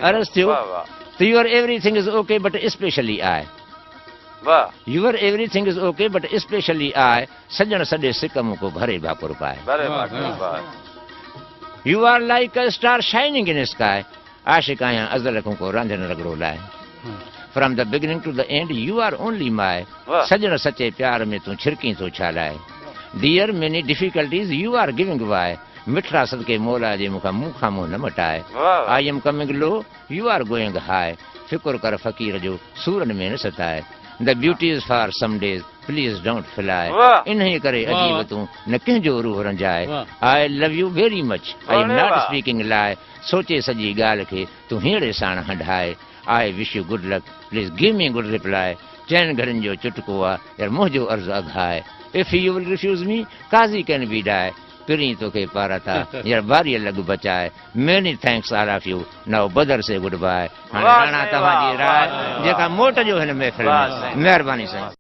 अर्ज़ थियो त your everything is okay but especially I. Your everything is okay but especially I. सजण सॾे सिक मुको भरे भाकुर पाए. You are like a star shining in the sky. आशिक आहियां अज़ल खां को रांधियल रगड़ो लाइ. From the beginning to the end, you are only my. सजण सचे प्यार में तूं छिरकी थो छा लाइ. Dear many difficulties you are giving why. मिठड़ा सदके मौला जे मूंखां मुंह न मटाए. I am coming low, you are going high. फिकुर कर फ़क़ीर जो सूरन में न सताए. The beauty is for some days, please don't fly. इन्हीं करे अजीब तूं न कंहिंजो रूह रंजाए. I love you very much, I am not speaking lie. सोचे सॼी ॻाल्हि खे तूं हींअर साण हंढाए. I wish you good luck, please give me good reply. चइनि घड़ियुनि जो चुटको आहे यार मुंहिंजो अर्ज़ु अघाए. If you will refuse me, Qazi can be die. पिरी तोखे पारा था यार बारीअ लॻ बचाए. Many thanks all of you. Now बदर से गुड बाय. हाणे राणा तव्हांजी राय जेका मोट जो हिन महफ़िल में. महिरबानी साईं.